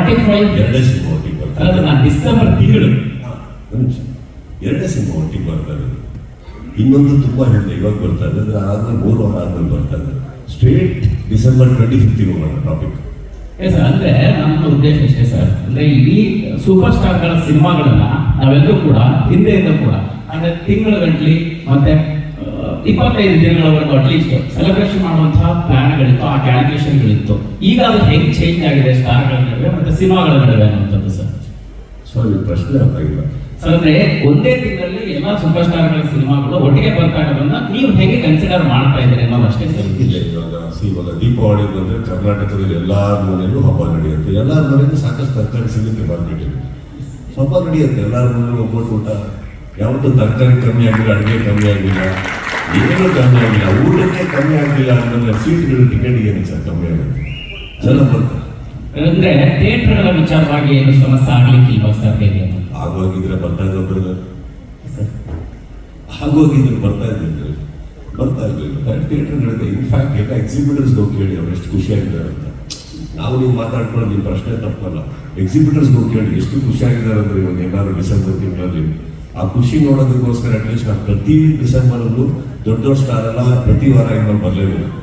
45 ಎರಡೇ ಸಿನಿಮಾ ಒಟ್ಟಿಗೆ ಬರ್ತಾರೆ. ಅಲ್ಲ ನಾನು ಡಿಸೆಂಬರ್ ತಿಂಗಳು ಎರಡೇ ಸಿನಿಮಾ ಒಟ್ಟಿಗೆ ಬರ್ತಾರೆ. ಇನ್ನೊಂದು ತುಂಬಾ ಹೇಳಿದೆ ಇವಾಗ ಬರ್ತಾ ಇದೆ, ಅದ್ರ ಆದ್ಮೇಲೆ 3 ವಾರ ಆದ್ಮೇಲೆ ಬರ್ತಾ ಇದೆ. ಸ್ಟ್ರೇಟ್ ಡಿಸೆಂಬರ್ 25 ಹೋಗೋಣ ಟಾಪಿಕ್. ಸರ್ ಅಂದ್ರೆ ನಮ್ಮ ಉದ್ದೇಶ ಇಷ್ಟೇ ಸರ್, ಅಂದ್ರೆ ಇಡೀ ಸೂಪರ್ ಸ್ಟಾರ್ಗಳ ಸಿನಿಮಾಗಳನ್ನ ನಾವೆಲ್ಲರೂ ಕೂಡ ಹಿಂದೆಯಿಂದ ಕೂಡ ಅಂದ್ರೆ ತಿಂಗಳ ಗಂಟ್ಲಿ ಮತ್ತೆ 25 ದಿನಗಳವರೆಗೂ ಅಟ್ಲೀಸ್ಟ್ ಸೆಲೆಬ್ರೇಷನ್ ಮಾಡುವಂತಹ ಪ್ಲಾನ್ಗಳಿತ್ತು, ಆ ಕ್ಯಾಲ್ಕುಲೇಷನ್ಗಳಿತ್ತು. ಈಗ ಅದು ಹೆಂಗ್ ಚೇಂಜ್ ಆಗಿದೆ ಸ್ಟಾರ್ಗಳ ನಡುವೆ ಮತ್ತೆ ಸಿನಿಮಾಗಳ ನಡುವೆ ಅನ್ನುವಂಥದ್ದು ಸರ್. ಸೊ ಈ ಪ್ರಶ್ನೆ ಅರ್ಥ ಆಗಿಲ್ಲ ಸರ್. ಅಂದ್ರೆ ಒಂದೇ ತಿಂಗಳಲ್ಲಿ ಎಲ್ಲಾ ಸೂಪರ್ ಸ್ಟಾರ್ಗಳ ಸಿನಿಮಾಗಳು ಒಟ್ಟಿಗೆ ಬರ್ತಾ ಇರೋದನ್ನ ನೀವು ಹೇಗೆ ಕನ್ಸಿಡರ್ ಮಾಡ್ತಾ ಇದ್ದೀರಿ ಅನ್ನೋದು ಅಷ್ಟೇ ಸರ್. ಇಲ್ಲ ಇವಾಗ ದೀಪಾವಳಿ ಬಂದ್ರೆ ಕರ್ನಾಟಕದಲ್ಲಿ ಎಲ್ಲಾರ ಮನೆಯಲ್ಲೂ ಹಬ್ಬ ನಡೆಯುತ್ತೆ. ಎಲ್ಲಾರ ಮನೆಯಲ್ಲೂ ಸಾಕಷ್ಟು ತರಕಾರಿ ಸಿಗುತ್ತೆ ಮಾರ್ಕೆಟಲ್ಲಿ, ಹಬ್ಬ ನಡೆಯುತ್ತೆ. ಎಲ್ಲಾರ ಮನೆಯಲ್ಲೂ ಒಬ್ಬಟ್ಟು ಊಟ. ಯಾವತ್ತೂ ತರಕಾರಿ ಕಮ್ಮಿ ಆಗಿಲ್ಲ, ಅಡುಗೆ ಕಮ್ಮಿ ಆಗಿಲ್ಲ, ಏನೂ ಕಮ್ಮಿ ಆಗಿಲ್ಲ. ಊಟಕ್ಕೆ ಕಮ್ಮಿ ಆಗಿಲ್ಲ ಅಂತಂದ್ರೆ ಸೀಟ್ಗಳು ಟಿಕೆಟ್ ಏನು ಸರ್ ಕಮ್ಮಿ ಆಗುತ್ತೆ, ಜನ ಬರ್ತಾರೆ. ಅಂದ್ರೆ ಥಿಯೇಟರ್ಗಳ ವಿಚಾರವಾಗಿ ಏನು ಸಮಸ್ಯೆ ಆಗ್ಲಿಕ್ಕಿಲ್ವಾ ಸರ್? ಹೇಗೆ ಆಗೋಗಿದ್ರೆ ಬರ್ತಾ ಇದ್ರು, ಆಗೋಗಿದ್ರೆ ಬರ್ತಾ ಇರ್ಲಿಲ್ಲ ಕರೆಕ್ಟ್ ಥಿಯೇಟರ್ಗಳಿದೆ. ಇನ್ಫ್ಯಾಕ್ಟ್ ಎಲ್ಲ ಎಕ್ಸಿಬಿಟರ್ಸ್ ಹೋಗಿ ಕೇಳಿ ಅವ್ರು ಎಷ್ಟು ಖುಷಿಯಾಗಿದ್ದಾರೆ ಅಂತ. ನಾವು ನೀವು ಮಾತಾಡ್ಕೊಳ್ಳೋದು ನಿಮ್ಮ ಪ್ರಶ್ನೆ ತಪ್ಪಲ್ಲ. ಎಕ್ಸಿಬಿಟರ್ಸ್ ಹೋಗಿ ಕೇಳಿ ಎಷ್ಟು ಖುಷಿಯಾಗಿದ್ದಾರೆ ಅಂದ್ರೆ ಇವಾಗ ಏನಾದ್ರು ಡಿಸೆಂಬರ್ ತಿಂಗಳಲ್ಲಿ ಆ ಖುಷಿ ನೋಡೋದಕ್ಕೋಸ್ಕರ ಅಟ್ಲೀಸ್ಟ್ ನಾವು ಪ್ರತಿ ಡಿಸೆಂಬರ್ಗೂ ದೊಡ್ಡ ಸ್ಟಾರ್ ಎಲ್ಲ ಪ್ರತಿ ವಾರ ಇನ್ನು ಬರಲೇಬೇಕು.